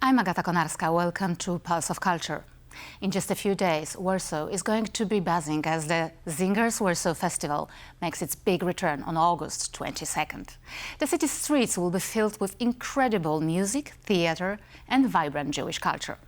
I'm Agata Konarska. Welcome to Pulse of Culture. In just a few days, Warsaw is going to be buzzing as the Singers Warsaw Festival makes its big return on August 22nd. The city's streets will be filled with incredible music, theater, and vibrant Jewish culture.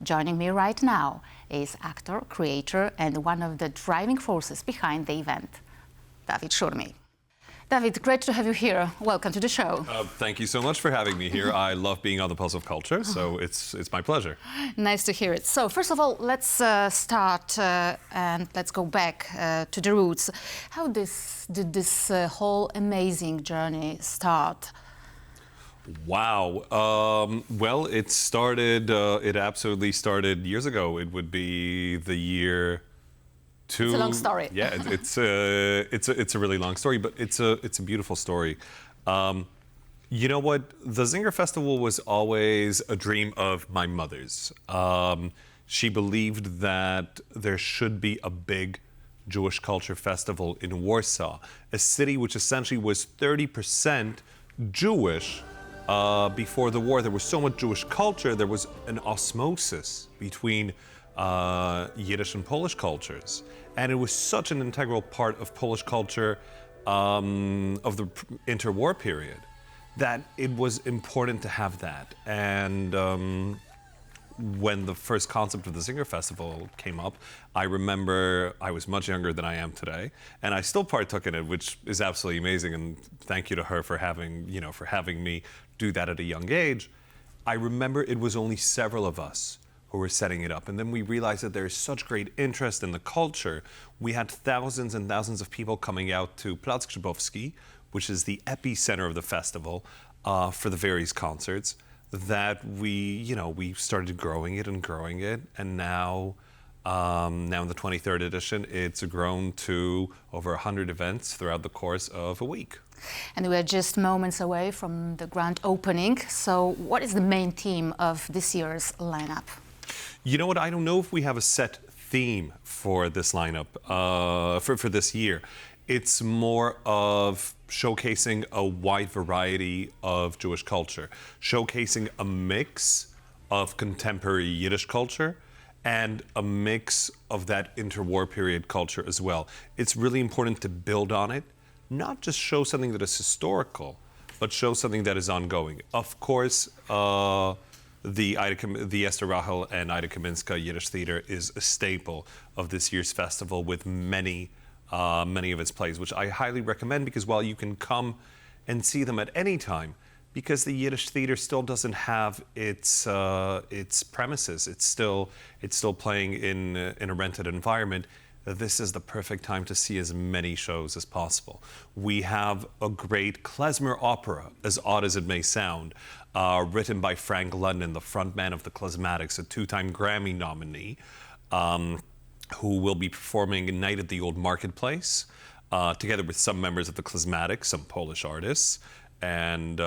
Joining me right now is actor, creator, and one of the driving forces behind the event, Dawid Szurmiej. Dawid, great to have you here. Welcome to the show. Thank you so much for having me here. I love being on the Pulse of Culture, so it's my pleasure. Nice to hear it. So first of all, let's start and let's go back to the roots. How did this whole amazing journey start? Wow. Well, it started. It absolutely started years ago. It would be the year. It's a long story. Yeah, it's a really long story, but it's a beautiful story. You know what? The Singer Festival was always a dream of my mother's. She believed that there should be a big Jewish culture festival in Warsaw, a city which essentially was 30% Jewish. Before the war, there was so much Jewish culture, there was an osmosis between Yiddish and Polish cultures. And it was such an integral part of Polish culture of the interwar period that it was important to have that. And when the first concept of the Singer Festival came up, I remember I was much younger than I am today, and I still partook in it, which is absolutely amazing. And thank you to her for having me do that at a young age. I remember it was only several of us who were setting it up. And then we realized that there is such great interest in the culture. We had thousands and thousands of people coming out to Grzybowski, which is the epicenter of the festival, for the various concerts, that we started growing it, and now in the 23rd edition, it's grown to over 100 events throughout the course of a week. And we're just moments away from the grand opening. So what is the main theme of this year's lineup? You know what? I don't know if we have a set theme for this lineup, for this year. It's more of showcasing a wide variety of Jewish culture, showcasing a mix of contemporary Yiddish culture and a mix of that interwar period culture as well. It's really important to build on it, not just show something that is historical, but show something that is ongoing. Of course, the Esther Rachel and Ida Kaminska Yiddish Theater is a staple of this year's festival with many of its plays, which I highly recommend, because while you can come and see them at any time, because the Yiddish theater still doesn't have its premises, it's still playing in a rented environment. This is the perfect time to see as many shows as possible. We have a great klezmer opera, as odd as it may sound, written by Frank London, the frontman of the Klezmatics, a two-time Grammy nominee, who will be performing Night at the Old Marketplace, together with some members of the Klezmatics, some Polish artists, and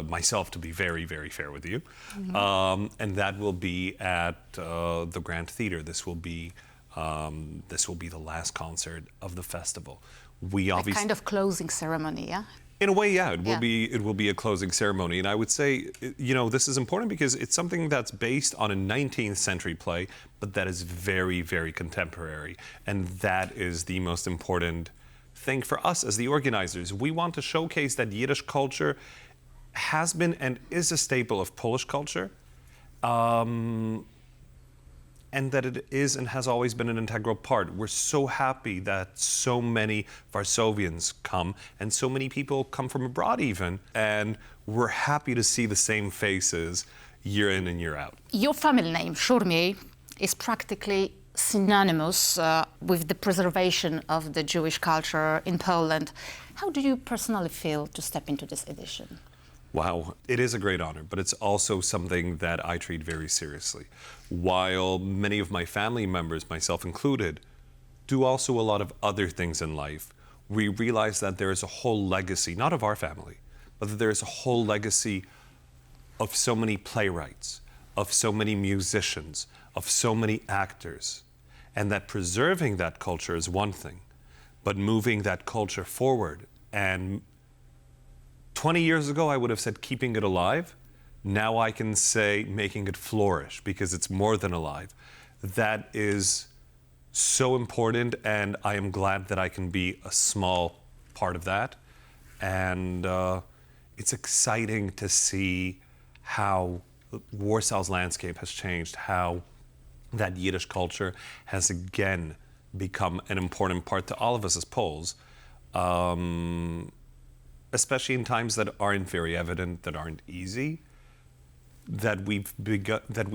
myself, to be very, very fair with you. Mm-hmm. And that will be at the Grand Theater. This will be the last concert of the festival. We obviously a kind of closing ceremony, yeah? In a way, yeah. It will be a closing ceremony, and I would say, this is important because it's something that's based on a 19th century play, but that is very, very contemporary, and that is the most important thing for us as the organizers. We want to showcase that Yiddish culture has been and is a staple of Polish culture. And that it is and has always been an integral part. We're so happy that so many Warsawians come, and so many people come from abroad even, and we're happy to see the same faces year in and year out. Your family name, Szurmiej, is practically synonymous with the preservation of the Jewish culture in Poland. How do you personally feel to step into this edition? Wow, it is a great honor, but it's also something that I treat very seriously. While many of my family members, myself included, do also a lot of other things in life, we realize that there is a whole legacy, not of our family, but that there is a whole legacy of so many playwrights, of so many musicians, of so many actors, and that preserving that culture is one thing, but moving that culture forward and 20 years ago, I would have said keeping it alive. Now I can say making it flourish because it's more than alive. That is so important, and I am glad that I can be a small part of that. And it's exciting to see how Warsaw's landscape has changed, how that Yiddish culture has again become an important part to all of us as Poles, especially in times that aren't very evident, that aren't easy, that we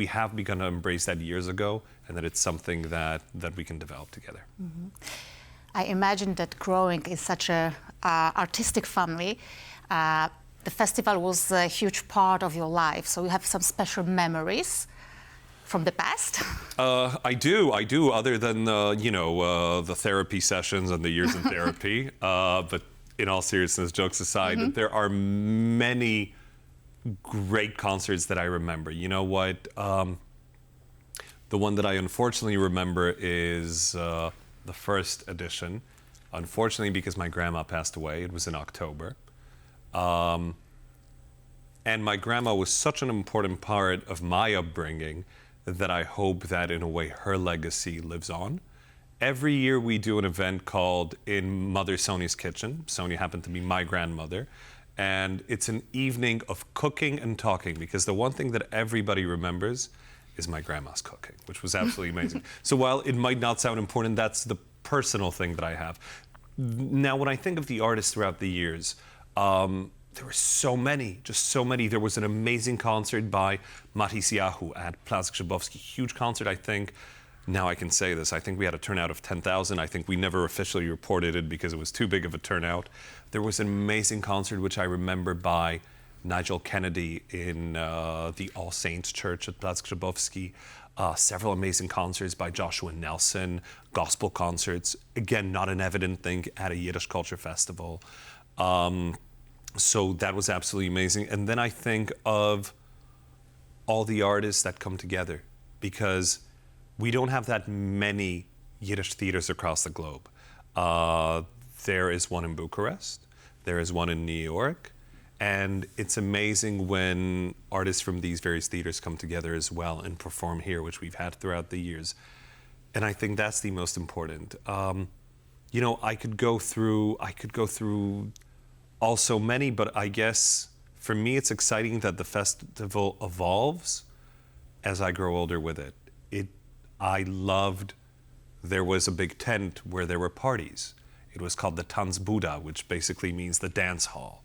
have begun to embrace that years ago, and that it's something that we can develop together. Mm-hmm. I imagine that growing in such a artistic family, the festival was a huge part of your life. So you have some special memories from the past? I do. Other than the therapy sessions and the years in therapy. But in all seriousness, jokes aside, Mm-hmm. there are many great concerts that I remember. You know what? The one that I unfortunately remember is the first edition. Unfortunately, because my grandma passed away, it was in October. And my grandma was such an important part of my upbringing that I hope that in a way her legacy lives on. Every year we do an event called In Mother Sonia's Kitchen. Sonia happened to be my grandmother. And it's an evening of cooking and talking, because the one thing that everybody remembers is my grandma's cooking, which was absolutely amazing. So while it might not sound important, that's the personal thing that I have. Now, when I think of the artists throughout the years, there were so many, just so many. There was an amazing concert by Matisyahu at Plac Grzybowski. Huge concert, I think. Now I can say this. I think we had a turnout of 10,000. I think we never officially reported it because it was too big of a turnout. There was an amazing concert, which I remember, by Nigel Kennedy in the All Saints Church at Plac Grzybowski. Several amazing concerts by Joshua Nelson, gospel concerts. Again, not an evident thing at a Yiddish culture festival. So that was absolutely amazing. And then I think of all the artists that come together, because we don't have that many Yiddish theaters across the globe. There is one in Bucharest, there is one in New York, and it's amazing when artists from these various theaters come together as well and perform here, which we've had throughout the years. And I think that's the most important. I could go through also many, but I guess for me it's exciting that the festival evolves as I grow older with it. There was a big tent where there were parties. It was called the Tanzbuda, which basically means the dance hall.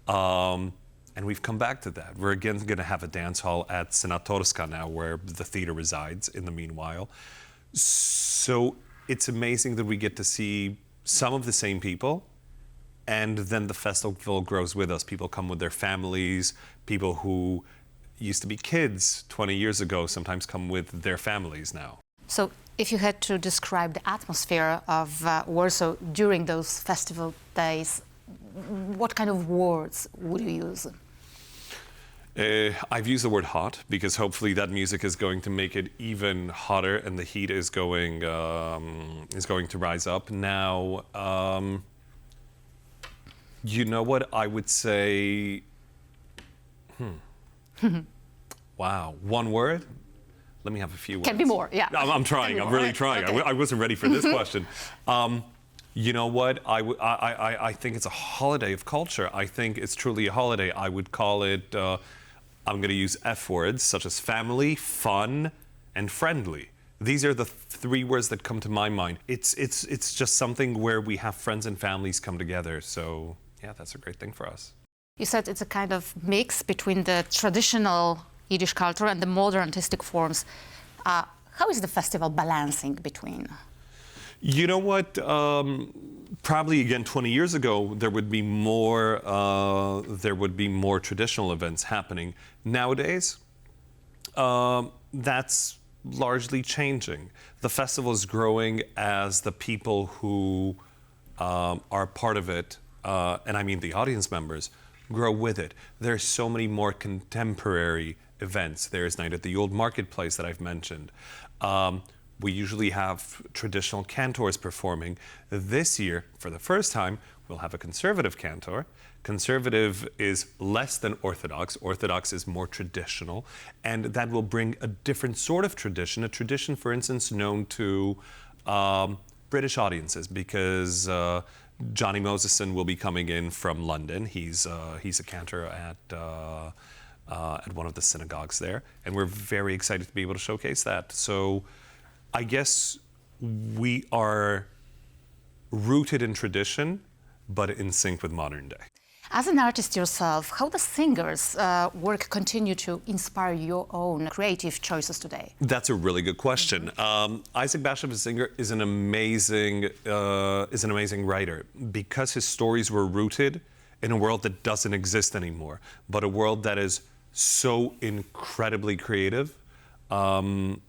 And we've come back to that. We're again going to have a dance hall at Senatorska now, where the theater resides in the meanwhile. So it's amazing that we get to see some of the same people, and then the festival grows with us. People come with their families. People who used to be kids 20 years ago sometimes come with their families now. So if you had to describe the atmosphere of Warsaw during those festival days, what kind of words would you use? I've used the word hot because hopefully that music is going to make it even hotter, and the heat is going to rise up. Now, you know what I would say? Wow, one word? Let me have a few words. Can be more, yeah. I'm trying. I'm really trying. Okay. I wasn't ready for this question. You know what? I think it's a holiday of culture. I think it's truly a holiday. I would call it, I'm going to use F words, such as family, fun, and friendly. These are the three words that come to my mind. It's just something where we have friends and families come together. So, yeah, that's a great thing for us. You said it's a kind of mix between the traditional Yiddish culture and the modern artistic forms. How is the festival balancing between? You know what? Probably again 20 years ago there would be more traditional events happening. Nowadays, that's largely changing. The festival is growing as the people who are part of it, and I mean the audience members, grow with it. There's so many more contemporary events. There's Night at the Old Marketplace that I've mentioned. We usually have traditional cantors performing. This year, for the first time, we'll have a conservative cantor Conservative is less than Orthodox. Orthodox is more traditional, and that will bring a different sort of tradition, a tradition, for instance, known to British audiences, because Johnny Moseson will be coming in from London. He's a cantor at one of the synagogues there, and we're very excited to be able to showcase that. So I guess we are rooted in tradition, but in sync with modern day. As an artist yourself, how does singers' work continue to inspire your own creative choices today? That's a really good question. Isaac Bashevis Singer is an amazing writer because his stories were rooted in a world that doesn't exist anymore, but a world that is so incredibly creative, in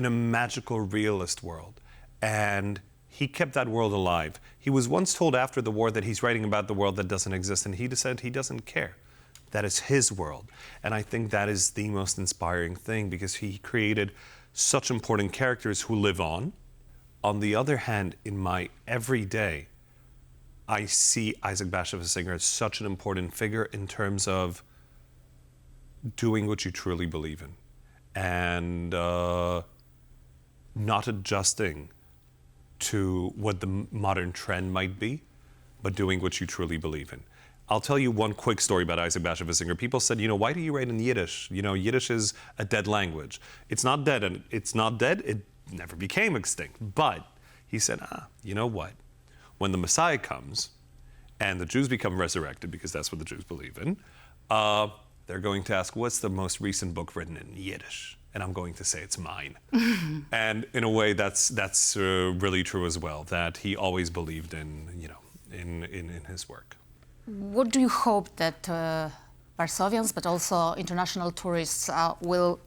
a magical realist world, and he kept that world alive. He was once told after the war that he's writing about the world that doesn't exist, and he said he doesn't care. That is his world. And I think that is the most inspiring thing, because he created such important characters who live on. On the other hand, in my everyday, I see Isaac Bashevis Singer as such an important figure in terms of doing what you truly believe in, and not adjusting to what the modern trend might be, but doing what you truly believe in. I'll tell you one quick story about Isaac Bashevis Singer. People said, why do you write in Yiddish? Yiddish is a dead language. It's not dead, and it's not dead. It never became extinct. But he said, you know what? When the Messiah comes and the Jews become resurrected, because that's what the Jews believe in, they're going to ask, what's the most recent book written in Yiddish? And I'm going to say it's mine. And in a way, that's really true as well, that he always believed in his work. What do you hope that Warsawians, but also international tourists, will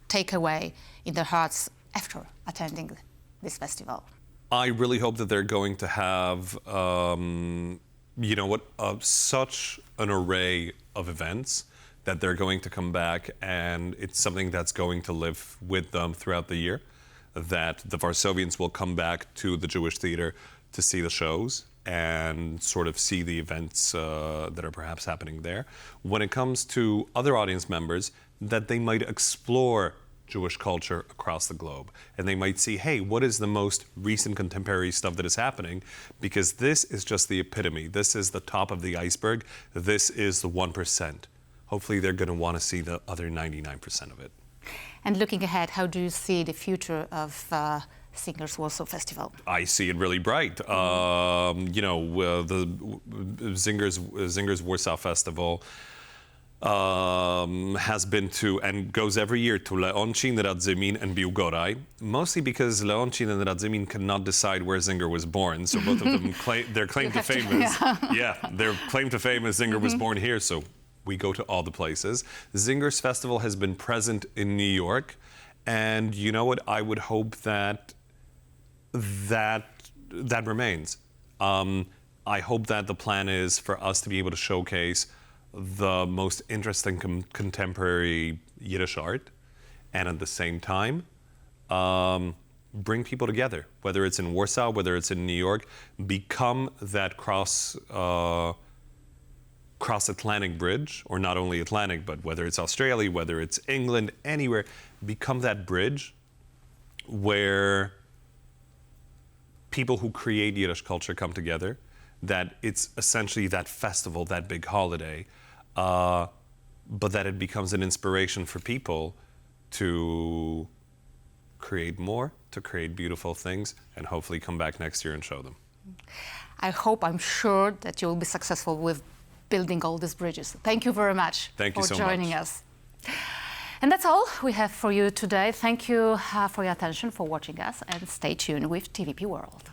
take away in their hearts after attending this festival? I really hope that they're going to have, such an array of events that they're going to come back, and it's something that's going to live with them throughout the year, that the Warsawians will come back to the Jewish theater to see the shows and sort of see the events that are perhaps happening there. When it comes to other audience members, that they might explore Jewish culture across the globe, and they might see, hey, what is the most recent contemporary stuff that is happening? Because this is just the epitome. This is the top of the iceberg. This is the 1%. Hopefully they're going to want to see the other 99% of it. And looking ahead, how do you see the future of Singers Warsaw Festival? I see it really bright. The Singers Warsaw Festival has been to, and goes every year, to Leoncin, Radzymin, and Biłgoraj, mostly because Leoncin and Radzymin cannot decide where Zinger was born, so both of them their claim to fame is, their claim to fame is Zinger was born here, so we go to all the places. Zinger's Festival has been present in New York, and you know what? I would hope that remains. I hope that the plan is for us to be able to showcase the most interesting contemporary Yiddish art, and at the same time, bring people together, whether it's in Warsaw, whether it's in New York, become that cross-Atlantic bridge, or not only Atlantic, but whether it's Australia, whether it's England, anywhere, become that bridge where people who create Yiddish culture come together, that it's essentially that festival, that big holiday, but that it becomes an inspiration for people to create more, to create beautiful things, and hopefully come back next year and show them. I'm sure that you'll be successful with building all these bridges. Thank you very much for joining us. And that's all we have for you today. Thank you for your attention, for watching us, and stay tuned with TVP World.